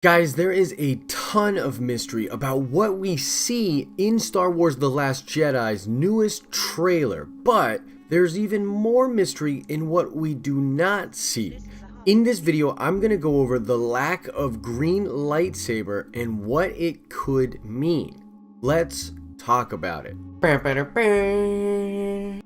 Guys, there is a ton of mystery about what we see in Star Wars The Last Jedi's newest trailer, but there's even more mystery in what we do not see. In this video, I'm going to go over the lack of green lightsaber and what it could mean. Let's talk about it.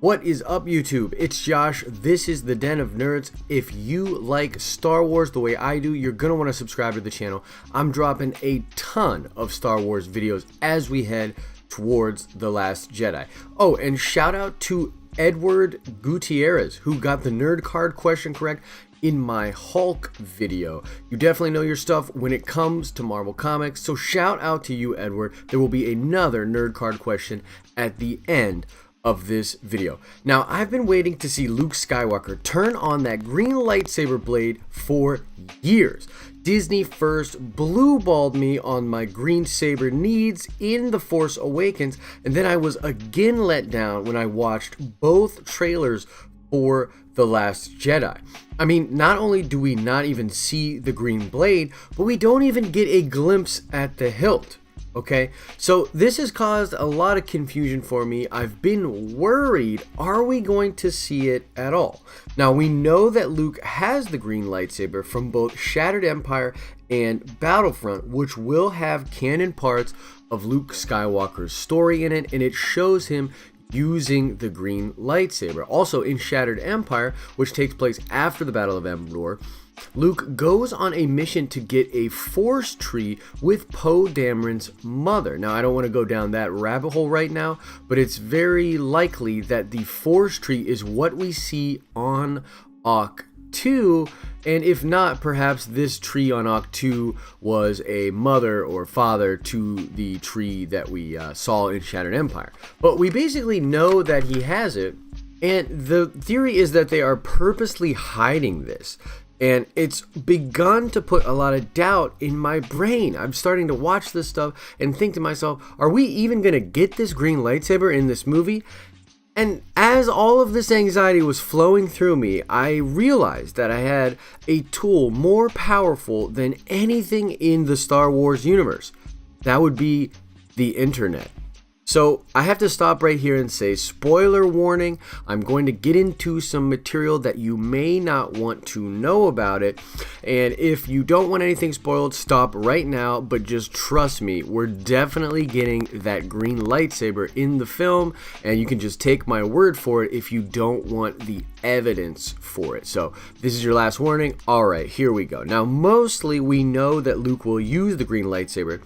What is up, YouTube? It's Josh. This is the Den of Nerds. If you like Star Wars the way I do, you're going to want to subscribe to the channel. I'm dropping a ton of Star Wars videos as we head towards The Last Jedi. Oh, and shout out to Edward Gutierrez, who got the nerd card question correct in my Hulk video. You definitely know your stuff when it comes to Marvel Comics, so shout out to you, Edward. There will be another nerd card question at the end of this video. Now, I've been waiting to see Luke Skywalker turn on that green lightsaber blade for years. Disney first blue-balled me on my green saber needs in The Force Awakens, and then I was again let down when I watched both trailers for The Last Jedi. I mean, not only do we not even see the green blade, but we don't even get a glimpse at the hilt. Okay, so this has caused a lot of confusion for me. I've been worried, are we going to see it at all? Now, we know that Luke has the green lightsaber from both Shattered Empire and Battlefront, which will have canon parts of Luke Skywalker's story in it, and it shows him using the green lightsaber. Also, in Shattered Empire, which takes place after the Battle of Endor, Luke goes on a mission to get a Force tree with Poe Dameron's mother. Now, I don't want to go down that rabbit hole right now, but it's very likely that the Force tree is what we see on Ock 2, and if not, perhaps this tree on Ock 2 was a mother or father to the tree that we saw in Shattered Empire. But we basically know that he has it, and the theory is that they are purposely hiding this. And it's begun to put a lot of doubt in my brain. I'm starting to watch this stuff and think to myself, are we even going to get this green lightsaber in this movie? And as all of this anxiety was flowing through me, I realized that I had a tool more powerful than anything in the Star Wars universe. That would be the internet. So I have to stop right here and say, spoiler warning, I'm going to get into some material that you may not want to know about it. And if you don't want anything spoiled, stop right now, but just trust me, we're definitely getting that green lightsaber in the film, and you can just take my word for it if you don't want the evidence for it. So this is your last warning. All right, here we go. Now, mostly we know that Luke will use the green lightsaber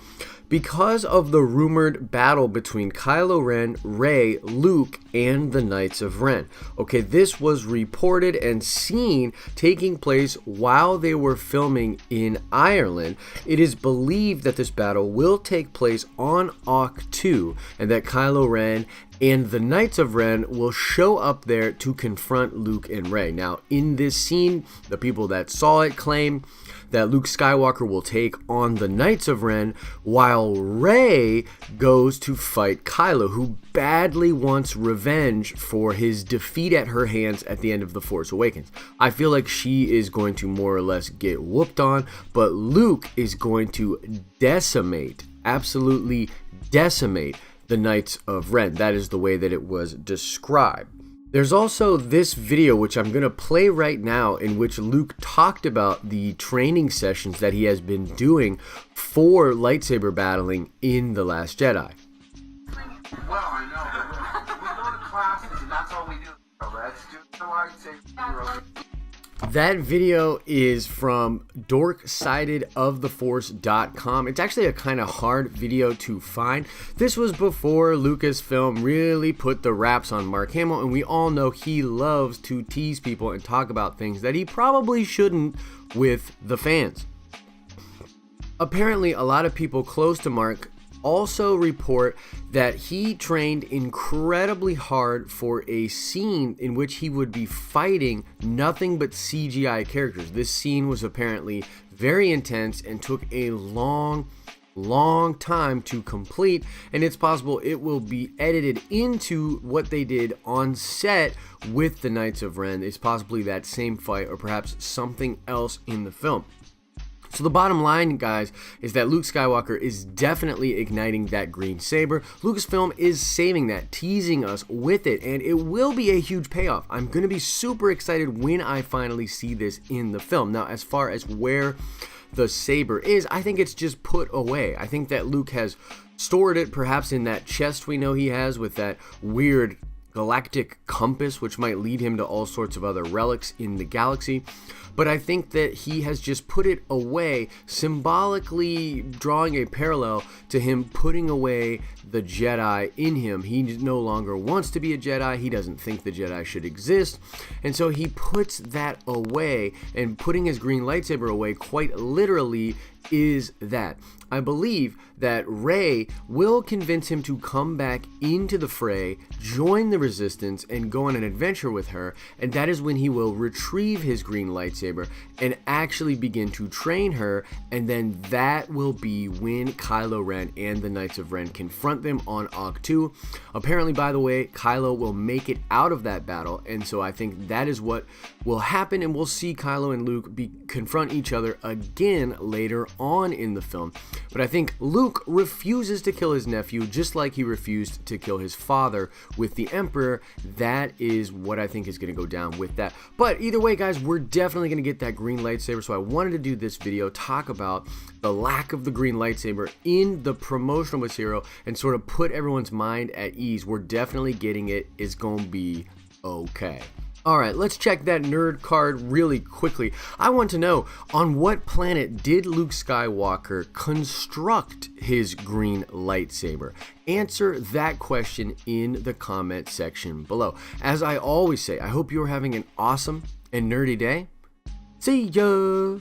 because of the rumored battle between Kylo Ren, Rey, Luke, and the Knights of Ren. Okay, this was reported and seen taking place while they were filming in Ireland. It is believed that this battle will take place on Ock 2, and that Kylo Ren and the Knights of Ren will show up there to confront Luke and Rey. Now, in this scene, the people that saw it claim that Luke Skywalker will take on the Knights of Ren, while Rey goes to fight Kylo, who badly wants revenge for his defeat at her hands at the end of The Force Awakens. I feel like she is going to more or less get whooped on, but Luke is going to decimate, absolutely decimate, the Knights of Ren. That is the way that it was described. There's also this video, which I'm going to play right now, in which Luke talked about the training sessions that he has been doing for lightsaber battling in The Last Jedi. Well, I know, but we go to classes and that's all we do. Let's do the lightsaber. That video is from dorksideoftheforce.com. It's actually a kind of hard video to find. This was before Lucasfilm really put the raps on Mark Hamill, and we all know he loves to tease people and talk about things that he probably shouldn't with the fans. Apparently, a lot of people close to Mark also report that he trained incredibly hard for a scene in which he would be fighting nothing but CGI characters. This scene was apparently very intense and took a long time to complete, and it's possible it will be edited into what they did on set with the Knights of Ren. It's possibly that same fight or perhaps something else in the film. So the bottom line, guys, is that Luke Skywalker is definitely igniting that green saber. Lucasfilm is saving that, teasing us with it, and it will be a huge payoff. I'm going to be super excited when I finally see this in the film. Now, as far as where the saber is, I think it's just put away. I think that Luke has stored it perhaps in that chest we know he has with that weird galactic compass, which might lead him to all sorts of other relics in the galaxy. But I think that he has just put it away, symbolically drawing a parallel to him putting away the Jedi in him. He no longer wants to be a Jedi. He doesn't think the Jedi should exist. And so he puts that away, and putting his green lightsaber away quite literally is that. I believe that Rey will convince him to come back into the fray, join the Resistance, and go on an adventure with her, and that is when he will retrieve his green lightsaber and actually begin to train her, and then that will be when Kylo Ren and the Knights of Ren confront them on Ahch-To. Apparently, by the way, Kylo will make it out of that battle, and so I think that is what will happen, and we'll see Kylo and Luke confront each other again later on in the film. But I think Luke refuses to kill his nephew, just like he refused to kill his father with the Emperor. That is what I think is going to go down with that. But either way, guys, we're definitely going to get that green lightsaber. So I wanted to do this video, talk about the lack of the green lightsaber in the promotional material, and sort of put everyone's mind at ease. We're definitely getting it. It's going to be okay. Alright, let's check that nerd card really quickly. I want to know, on what planet did Luke Skywalker construct his green lightsaber? Answer that question in the comment section below. As I always say, I hope you're having an awesome and nerdy day. See ya!